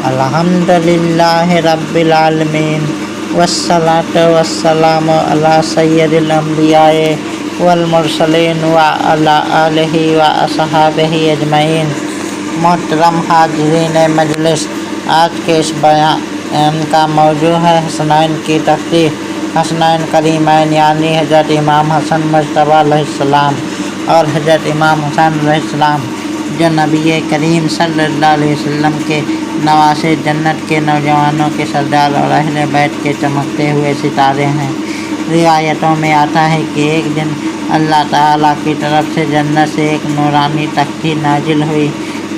الحمدللہ رب العالمین والصلاة والسلام علی سید الانبیاء والمرسلین وعلی آلہ واصحابہ اجمعین۔ محترم حاضرین مجلس، آج کے اس بیان کا موضوع ہے حسنین کی تفسیر۔ حسنین کریمین یعنی حضرت امام حسن مجتبیٰ علیہ السلام اور حضرت امام حسین علیہ السلام، جو نبی کریم صلی اللہ علیہ وسلم کے نواسے، جنت کے نوجوانوں کے سردار اور اہل بیت کے چمکتے ہوئے ستارے ہیں۔ روایتوں میں آتا ہے کہ ایک دن اللہ تعالیٰ کی طرف سے جنت سے ایک نورانی تختی نازل ہوئی،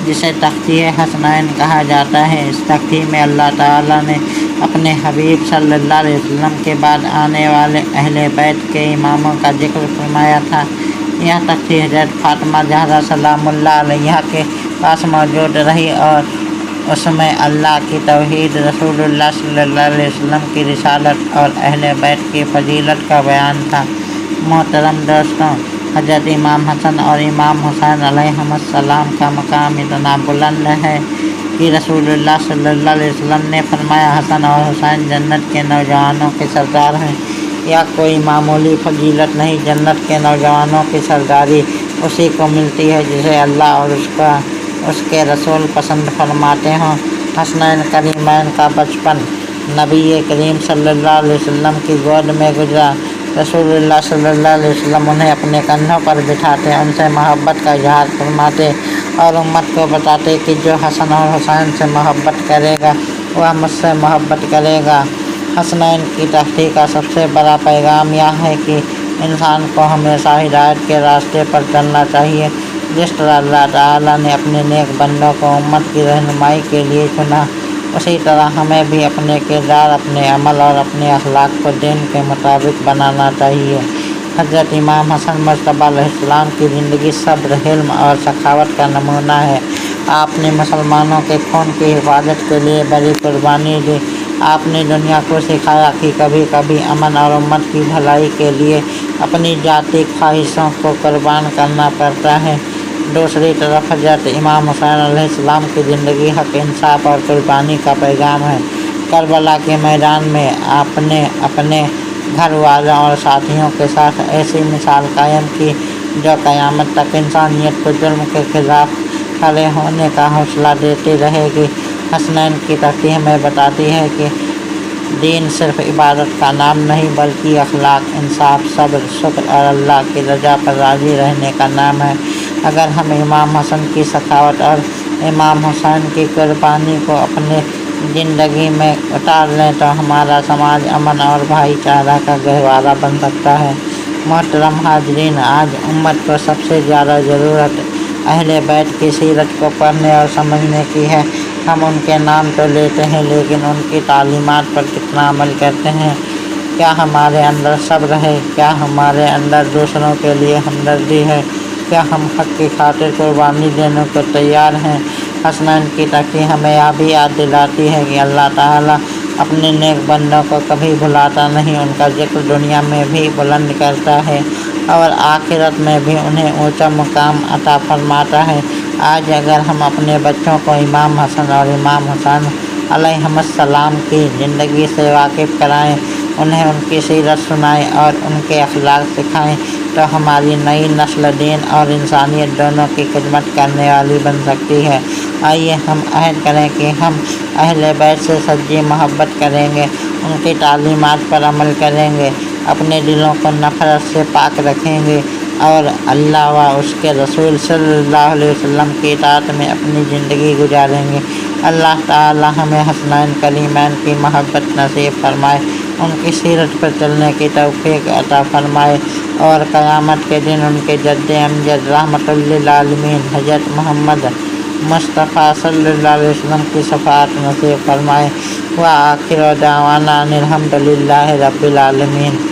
جسے تختی حسنین کہا جاتا ہے۔ اس تختی میں اللہ تعالیٰ نے اپنے حبیب صلی اللہ علیہ وسلم کے بعد آنے والے اہل بیت کے اماموں کا ذکر فرمایا تھا۔ یہ تختی حضرت فاطمہ زہرا سلام اللہ علیہا کے پاس موجود رہی اور اس میں اللہ کی توحید، رسول اللہ صلی اللہ علیہ وسلم کی رسالت اور اہل بیت کی فضیلت کا بیان تھا۔ محترم دوستوں، حضرت امام حسن اور امام حسین علیہم السلام کا مقام اتنا بلند ہے کہ رسول اللہ صلی اللہ علیہ وسلم نے فرمایا، حسن اور حسین جنت کے نوجوانوں کے سردار ہیں۔ یا کوئی معمولی فضیلت نہیں، جنت کے نوجوانوں کی سرداری اسی کو ملتی ہے جسے اللہ اور اس کے رسول پسند فرماتے ہوں۔ حسنین کریمین کا بچپن نبی کریم صلی اللہ علیہ وسلم کی گود میں گزرا۔ رسول اللہ صلی اللہ علیہ وسلم انہیں اپنے کندھوں پر بٹھاتے، ان سے محبت کا اظہار فرماتے اور امت کو بتاتے کہ جو حسن اور حسین سے محبت کرے گا وہ مجھ سے محبت کرے گا۔ حسنین کی تختی کا سب سے بڑا پیغام یہ ہے کہ انسان کو ہمیشہ ہدایت کے راستے پر چلنا چاہیے۔ جس طرح اللہ تعالیٰ نے اپنے نیک بندوں کو امت کی رہنمائی کے لیے چنا، اسی طرح ہمیں بھی اپنے کردار، اپنے عمل اور اپنے اخلاق کو دین کے مطابق بنانا چاہیے۔ حضرت امام حسن مجتبیٰ علیہ السلام کی زندگی صبر، حلم اور سخاوت کا نمونہ ہے۔ آپ نے مسلمانوں کے خون کی حفاظت کے لیے بڑی قربانی دی۔ آپ نے دنیا کو سکھایا کہ کبھی کبھی امن اور امت کی بھلائی کے لیے اپنی ذاتی خواہشوں کو قربان کرنا پڑتا ہے۔ دوسری طرف حضرت امام حسین علیہ السلام کی زندگی حق، انصاف اور قربانی کا پیغام ہے۔ کربلا کے میدان میں آپ نے اپنے گھر والوں اور ساتھیوں کے ساتھ ایسی مثال قائم کی جو قیامت تک انسانیت کو ظلم کے خلاف کھڑے ہونے کا حوصلہ دیتی رہے گی۔ حسنین کی تختی ہمیں بتاتی ہے کہ دین صرف عبادت کا نام نہیں بلکہ اخلاق، انصاف، صبر، شکر اور اللہ کی رضا پر راضی رہنے کا نام ہے۔ اگر ہم امام حسن کی سخاوت اور امام حسین کی قربانی کو اپنی زندگی میں اتار لیں تو ہمارا سماج امن اور بھائی چارہ کا گہوارہ بن سکتا ہے۔ محترم حاضرین، آج امت کو سب سے زیادہ ضرورت اہل بیت کی سیرت کو پڑھنے اور سمجھنے کی ہے۔ ہم ان کے نام تو لیتے ہیں لیکن ان کی تعلیمات پر کتنا عمل کرتے ہیں؟ کیا ہمارے اندر صبر ہے؟ کیا ہمارے اندر دوسروں کے لیے ہمدردی ہے؟ کیا ہم حق کی خاطر قربانی دینے کو تیار ہیں؟ حسنین کی تختی ہمیں یہ بھی یاد دلاتی ہے کہ اللہ تعالیٰ اپنے نیک بندوں کو کبھی بھلاتا نہیں، ان کا ذکر دنیا میں بھی بلند کرتا ہے اور آخرت میں بھی انہیں اونچا مقام عطا فرماتا ہے۔ آج اگر ہم اپنے بچوں کو امام حسن اور امام حسین علیہم السلام کی زندگی سے واقف کرائیں، انہیں ان کی سیرت سنائیں اور ان کے اخلاق سکھائیں تو ہماری نئی نسل دین اور انسانیت دونوں کی خدمت کرنے والی بن سکتی ہے۔ آئیے ہم عہد کریں کہ ہم اہل بیت سے سچی محبت کریں گے، ان کی تعلیمات پر عمل کریں گے، اپنے دلوں کو نفرت سے پاک رکھیں گے اور اللہ و اس کے رسول صلی اللہ علیہ وسلم کی اطاعت میں اپنی زندگی گزاریں گے۔ اللہ تعالی ہمیں حسنین کریمین کی محبت نصیب فرمائے، ان کی سیرت پر چلنے کی توفیق عطا فرمائے اور قیامت کے دن ان کے جد امجد رحمۃ للعالمین حضرت محمد مصطفیٰ صلی اللہ علیہ وسلم کی شفاعت نصیب فرمائے۔ وآخر دعوانا ان الحمد للہ رب العالمین۔